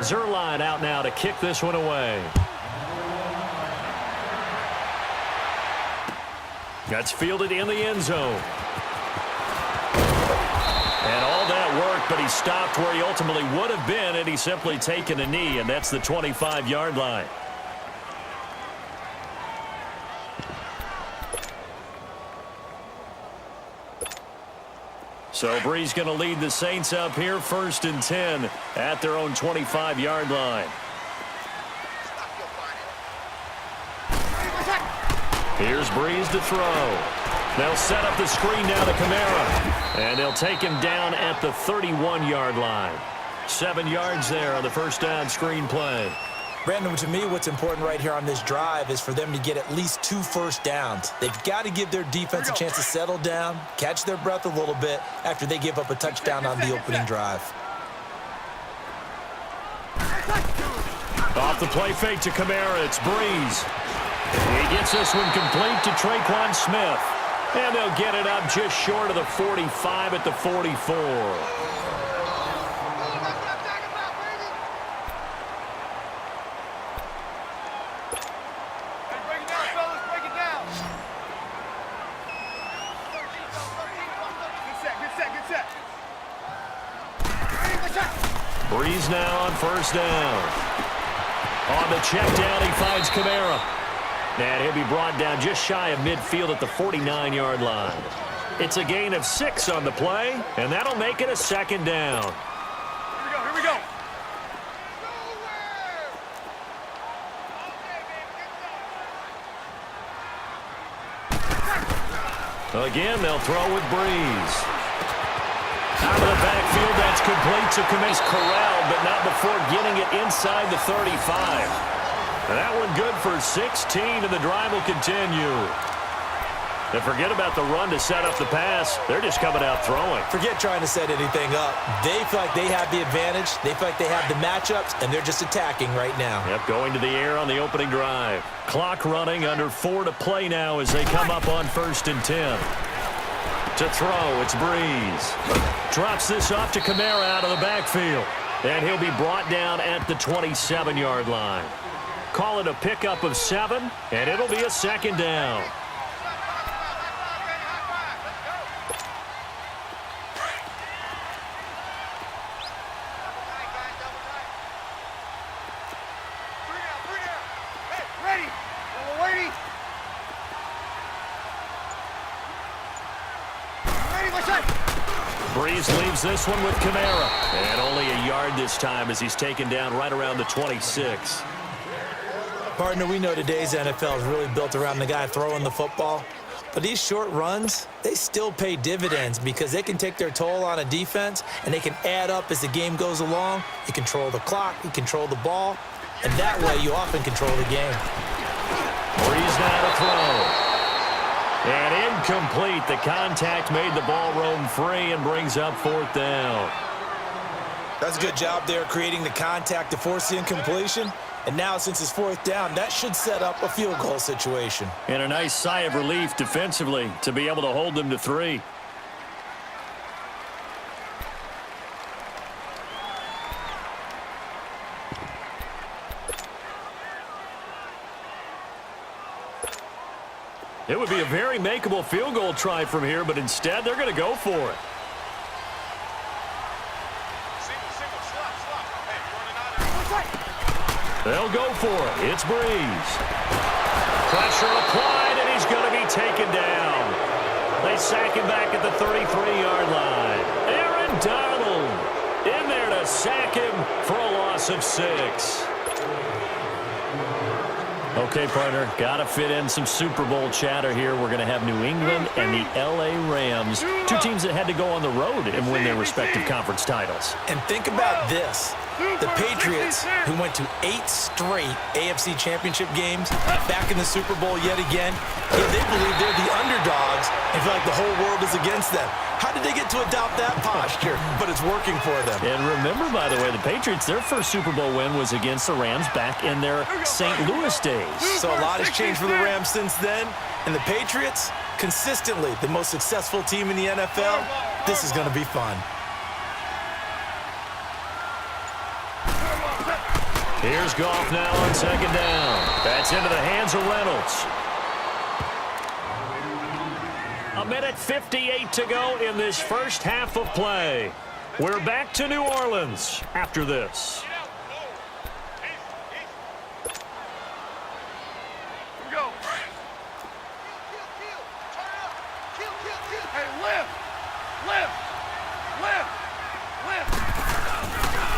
Zerline out now to kick this one away. That's fielded in the end zone. And all that work, but he stopped where he ultimately would have been had he simply taken a knee, and that's the 25-yard line. So Brees going to lead the Saints up here, 1st and 10 at their own 25-yard line. Here's Brees to throw. They'll set up the screen now to Kamara. And they'll take him down at the 31-yard line. 7 yards there on the first down screen play. Brandon, to me, what's important right here on this drive is for them to get at least 2 first downs. They've got to give their defense a chance to settle down, catch their breath a little bit after they give up a touchdown on the opening drive. Off the play fake to Kamara, it's Brees. He gets this one complete to Traquan Smith. And they'll get it up just short of the 45 at the 44. Brees now on first down. On the check down, he finds Kamara. And he'll be brought down just shy of midfield at the 49-yard line. It's a gain of 6 on the play, and that'll make it a 2nd down. Here we go. Again, they'll throw with Brees. Out of the backfield, that's complete to Kamara. Corral, but not before getting it inside the 35. That one good for 16, and the drive will continue. And forget about the run to set up the pass. They're just coming out throwing. Forget trying to set anything up. They feel like they have the advantage. They feel like they have the matchups, and they're just attacking right now. Yep, going to the air on the opening drive. Clock running, under 4 to play now as they come up on 1st and 10. To throw, it's Brees. Drops this off to Kamara out of the backfield. And he'll be brought down at the 27-yard line. Call it a pickup of 7, and it'll be a 2nd down. Brees leaves this one with Kamara. And only a yard this time as he's taken down right around the 26. Partner, we know today's NFL is really built around the guy throwing the football. But these short runs, they still pay dividends because they can take their toll on a defense, and they can add up as the game goes along. You control the clock, you control the ball, and that way you often control the game. Brees now to throw. And incomplete. The contact made the ball roam free and brings up 4th down. That's a good job there creating the contact to force the incompletion. And now, since it's 4th down, that should set up a field goal situation. And a nice sigh of relief defensively to be able to hold them to 3. It would be a very makeable field goal try from here, but instead they're going to go for it. They'll go for it. It's Brees. Pressure applied, and he's going to be taken down. They sack him back at the 33-yard line. Aaron Donald in there to sack him for a loss of 6. Okay, partner, got to fit in some Super Bowl chatter here. We're going to have New England and the L.A. Rams, 2 teams that had to go on the road and win their respective conference titles. And think about this. The Patriots, who went to 8 straight AFC championship games, back in the Super Bowl yet again, they believe they're the underdogs and feel like the whole world is against them. How did they get to adopt that posture? But it's working for them. And remember, by the way, the Patriots, their first Super Bowl win was against the Rams back in their St. Louis days. So a lot has changed for the Rams since then. And the Patriots, consistently the most successful team in the NFL. This is going to be fun. Here's Goff now on second down. That's into the hands of Reynolds. 1:58 to go in this first half of play. We're back to New Orleans after this.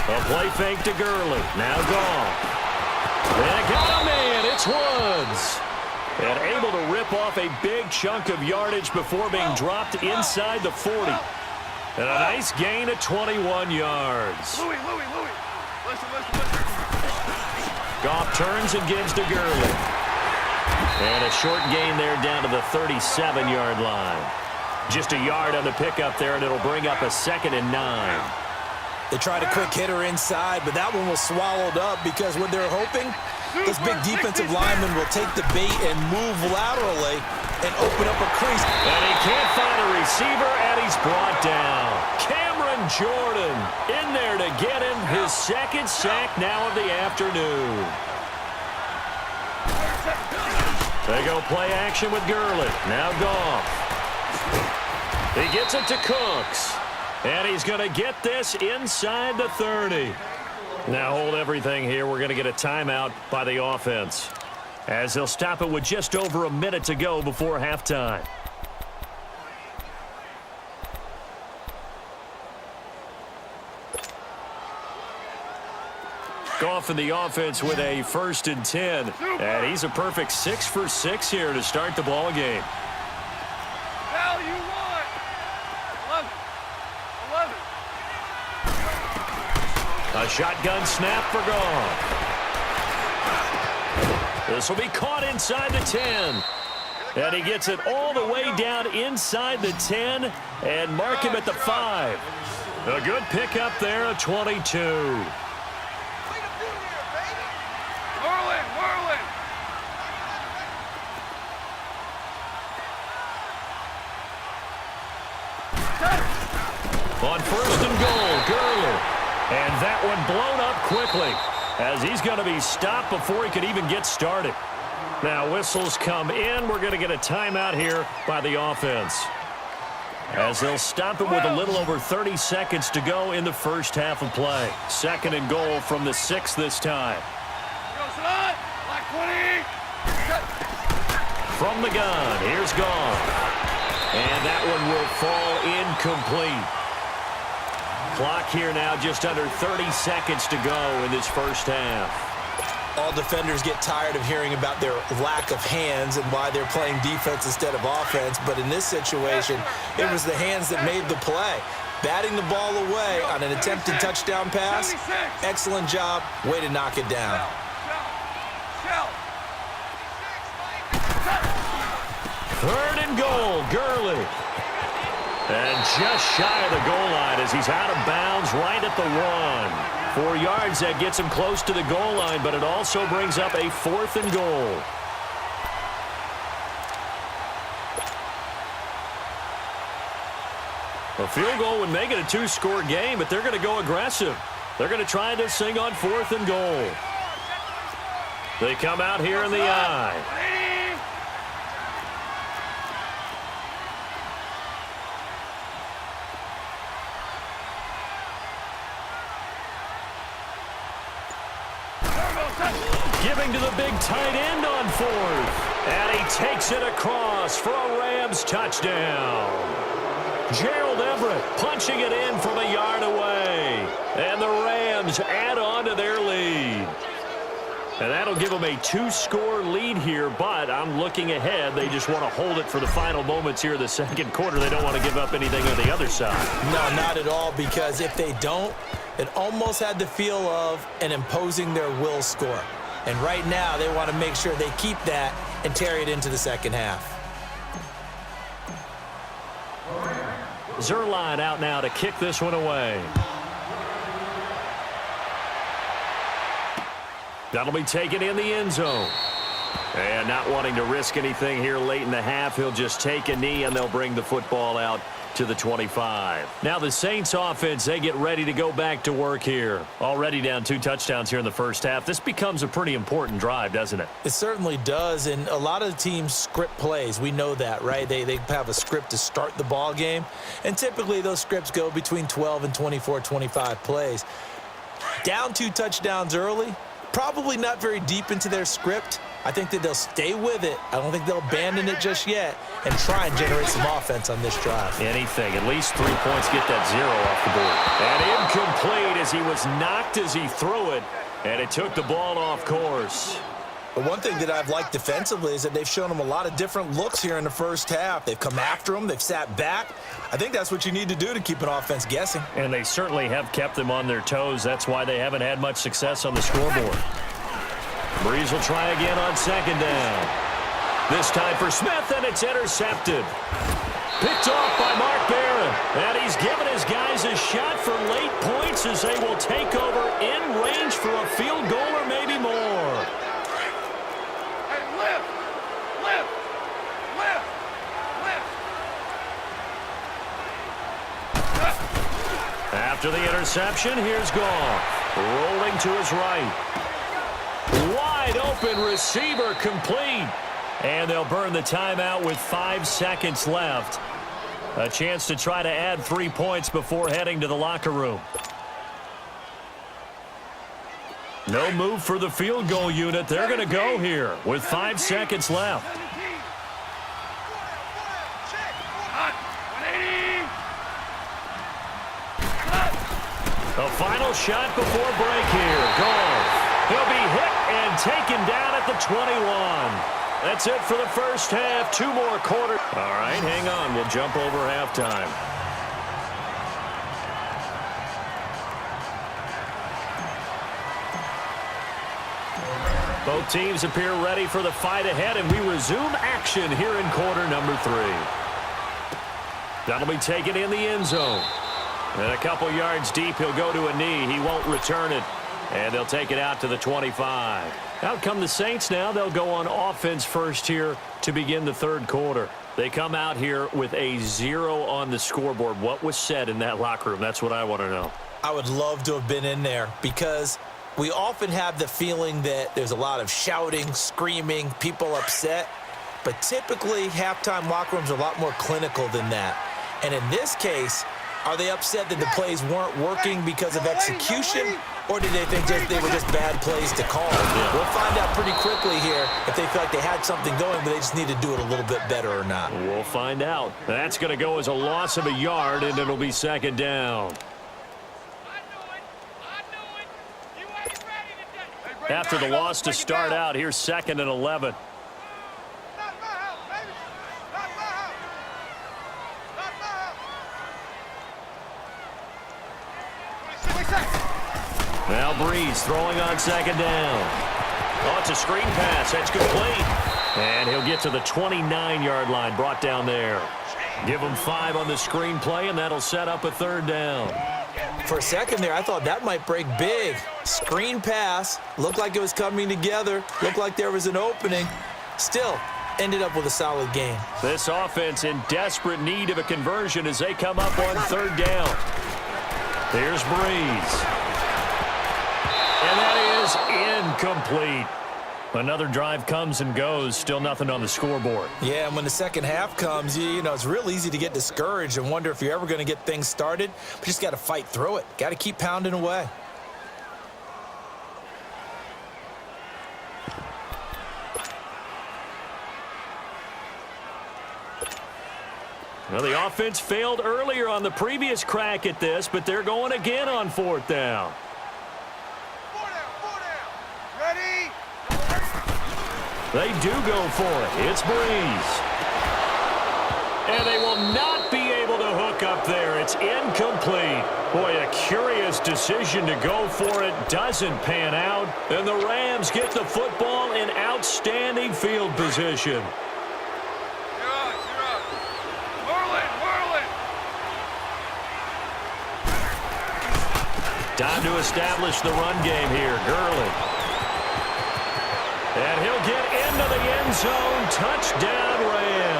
A play fake to Gurley. Now Goff. They got a man. It's Woods. And able to rip off a big chunk of yardage before being dropped inside the 40. And a nice gain of 21 yards. Louis. Listen. Goff turns and gives to Gurley. And a short gain there down to the 37-yard line. Just a yard on the pickup there, and it'll bring up a 2nd and 9. They tried a quick hitter inside, but that one was swallowed up because what they're hoping, this big defensive lineman will take the bait and move laterally and open up a crease. And he can't find a receiver, and he's brought down. Cameron Jordan in there to get him his 2nd sack now of the afternoon. They go play action with Gurley. Now Goff. He gets it to Cooks. And he's going to get this inside the 30. Now hold everything here. We're going to get a timeout by the offense, as they'll stop it with just over a minute to go before halftime. Goff in the offense with a 1st and 10. And he's a perfect 6 for 6 here to start the ball game. A shotgun snap for Goff. This will be caught inside the 10. And he gets it all the way down inside the 10 and mark him at the 5. A good pickup there, a 22. Whirling. On 1st and goal, Gurley. And that one blown up quickly, as he's going to be stopped before he could even get started. Now whistles come in. We're going to get a timeout here by the offense, as they'll stop it with a little over 30 seconds to go in the first half of play. 2nd and goal from the 6 this time. From the gun, here's Goff. And that one will fall incomplete. Clock here now just under 30 seconds to go in this first half. All defenders get tired of hearing about their lack of hands and why they're playing defense instead of offense. But in this situation, it was the hands that made the play. Batting the ball away on an attempted touchdown pass. Excellent job. Way to knock it down. 3rd and goal, Gurley. And just shy of the goal line as he's out of bounds right at the 1. 4 yards, that gets him close to the goal line, but it also brings up a 4th and goal. A field goal would make it a 2-score game, but they're going to go aggressive. They're going to try this thing on 4th and goal. They come out here in the I. Giving to the big tight end on 4th. And he takes it across for a Rams touchdown. Gerald Everett punching it in from a yard away. And the Rams add on to their lead. And that'll give them a 2-score lead here, but I'm looking ahead. They just want to hold it for the final moments here in the 2nd quarter. They don't want to give up anything on the other side. No, not at all, because if they don't, it almost had the feel of an imposing their will score. And right now, they want to make sure they keep that and carry it into the 2nd half. Zerline out now to kick this one away. That'll be taken in the end zone. And not wanting to risk anything here late in the half, he'll just take a knee, and they'll bring the football out to the 25. Now the Saints offense, they get ready to go back to work here. Already down 2 touchdowns here in the first half. This becomes a pretty important drive, doesn't it? It certainly does, and a lot of teams script plays. We know that, right? They have a script to start the ball game, and typically those scripts go between 12 and 24, 25 plays. Down 2 touchdowns early, probably not very deep into their script. I think that they'll stay with it. I don't think they'll abandon it just yet and try and generate some offense on this drive. Anything. At least 3 points. Get that 0 off the board. And incomplete as he was knocked as he threw it. And it took the ball off course. But one thing that I've liked defensively is that they've shown them a lot of different looks here in the first half. They've come after them. They've sat back. I think that's what you need to do to keep an offense guessing. And they certainly have kept them on their toes. That's why they haven't had much success on the scoreboard. Breeze will try again on 2nd down. This time for Smith, and it's intercepted. Picked off by Mark Barron. And he's given his guys a shot for late points as they will take over in range for a field goal or maybe more. Hey, lift! Lift! Lift! Lift! After the interception, here's Goff. Rolling to his right. Wide open receiver complete. And they'll burn the timeout with 5 seconds left. A chance to try to add 3 points before heading to the locker room. No move for the field goal unit. They're going to go here with 5 seconds left. The final shot before break here. Goff. He'll be hit and taken down at the 21. That's it for the first half. 2 more quarters. All right, hang on. We'll jump over halftime. Both teams appear ready for the fight ahead, and we resume action here in quarter number 3. That'll be taken in the end zone. And a couple yards deep, he'll go to a knee. He won't return it. And they'll take it out to the 25. Out come the Saints now. They'll go on offense first here to begin the 3rd quarter. They come out here with a 0 on the scoreboard. What was said in that locker room? That's what I want to know. I would love to have been in there because we often have the feeling that there's a lot of shouting, screaming, people upset. But typically, halftime locker rooms are a lot more clinical than that. And in this case, are they upset that the plays weren't working because of execution? Or did they think they were just bad plays to call? Yeah. We'll find out pretty quickly here if they feel like they had something going, but they just need to do it a little bit better or not. We'll find out. That's going to go as a loss of a yard, and it'll be 2nd down. After the loss to start out, here's 2nd and 11. Now Breeze throwing on 2nd down. Oh, it's a screen pass. That's complete. And he'll get to the 29-yard line, brought down there. Give him 5 on the screen play, and that'll set up a 3rd down. For a second there, I thought that might break big. Screen pass. Looked like it was coming together. Looked like there was an opening. Still, ended up with a solid game. This offense in desperate need of a conversion as they come up on 3rd down. Here's Breeze. And that is incomplete. Another drive comes and goes. Still nothing on the scoreboard. Yeah, and when the second half comes, you know, it's real easy to get discouraged and wonder if you're ever going to get things started. But you just got to fight through it. Got to keep pounding away. Well, the offense failed earlier on the previous crack at this, but they're going again on 4th down. 4 down. Ready? They do go for it. It's Breeze. And they will not be able to hook up there. It's incomplete. Boy, a curious decision to go for it. Doesn't pan out. And the Rams get the football in outstanding field position. Time to establish the run game here. Gurley. And he'll get into the end zone. Touchdown, Rams.